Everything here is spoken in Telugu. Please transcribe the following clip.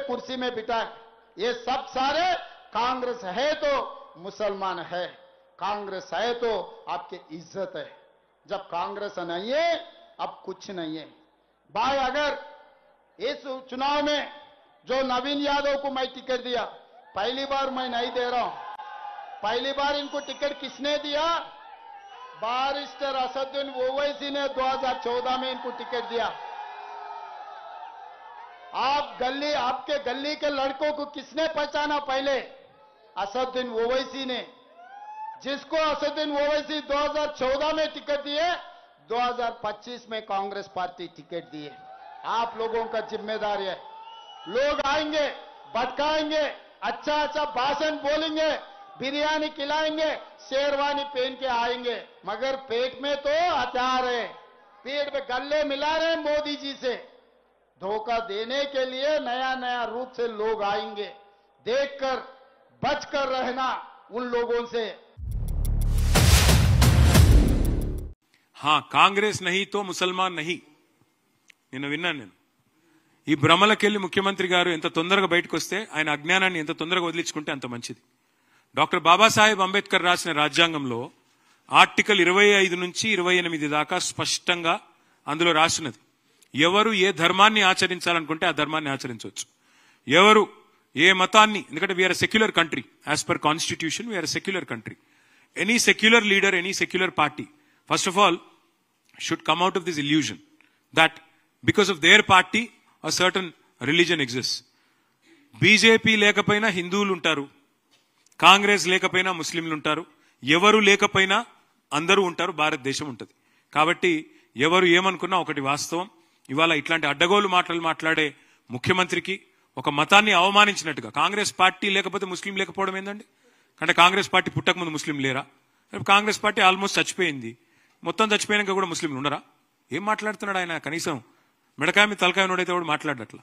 कुर्सी में बिठा, ये सब सारे कांग्रेस है तो मुसलमान है, कांग्रेस है तो आपकी इज्जत है। जब कांग्रेस नहीं है अब कुछ नहीं है भाई। अगर इस चुनाव में जो नवीन यादव को मैं टिकट दिया, पहली बार मैं नहीं दे रहा हूं, पहली बार इनको टिकट किसने दिया? बैरिस्टर असदुद्दीन ओवैसी ने 2014 में इनको टिकट दिया। आपके गली के लड़कों को किसने पहचाना? पहले असदुद्दीन ओवैसी ने, जिसको असदुद्दीन ओवैसी 2014 में टिकट दिए, 2025 में कांग्रेस पार्टी टिकट दिए। आप लोगों का जिम्मेदारी है। लोग आएंगे, भटकाएंगे, अच्छा अच्छा भाषण बोलेंगे, बिरयानी खिलाएंगे, शेरवानी पहन के आएंगे, मगर पेट में तो हथियार है, पेट में गले मिला रहे मोदी जी से। धोखा देने के लिए नया नया रूप से लोग आएंगे, देखकर बचकर रहना उन लोगों से। हाँ, कांग्रेस नहीं तो मुसलमान नहीं. నిన్న విన్నాను నేను. ఈ భ్రమలకెళ్ళి ముఖ్యమంత్రి గారు ఎంత తొందరగా బయటకు వస్తే ఆయన అజ్ఞానాన్ని ఎంత తొందరగా వదిలించుకుంటే అంత మంచిది. డాక్టర్ బాబాసాహెబ్ అంబేద్కర్ రాసిన రాజ్యాంగంలో ఆర్టికల్ 25 నుంచి 28 దాకా స్పష్టంగా అందులో రాసినది. ఎవరు ఏ ధర్మాన్ని ఆచరించాలనుకుంటే ఆ ధర్మాన్ని ఆచరించవచ్చు. ఎవరు ఏ మతాన్ని, ఎందుకంటే we are secular country, as per constitution we are secular country. Any secular leader, any secular party first of all should come out of this illusion that because of their party a certain religion exists. BJP లేకపోయినా హిందువులు ఉంటారు, కాంగ్రెస్ లేకపోయినా ముస్లింలు ఉంటారు, ఎవరు లేకపోయినా అందరూ ఉంటారు, భారతదేశం ఉంటుంది. కాబట్టి ఎవరు ఏమనుకున్నా ఒకటి వాస్తవం, ఇవాళ ఇట్లాంటి అడ్డగోలు మాటలు మాట్లాడే ముఖ్యమంత్రికి ఒక మతాన్ని అవమానించినట్టుగా, కాంగ్రెస్ పార్టీ లేకపోతే ముస్లిం లేకపోవడం ఏందండి? అంటే కాంగ్రెస్ పార్టీ పుట్టకముందు ముస్లిం లేరా? కాంగ్రెస్ పార్టీ ఆల్మోస్ట్ చచ్చిపోయింది, మొత్తం చచ్చిపోయినాక కూడా ముస్లింలు ఉండరా? ఏం మాట్లాడుతున్నాడు ఆయన? కనీసం మెడకాయ మీద తలకాయ నోడైతే కూడా మాట్లాడట్లా.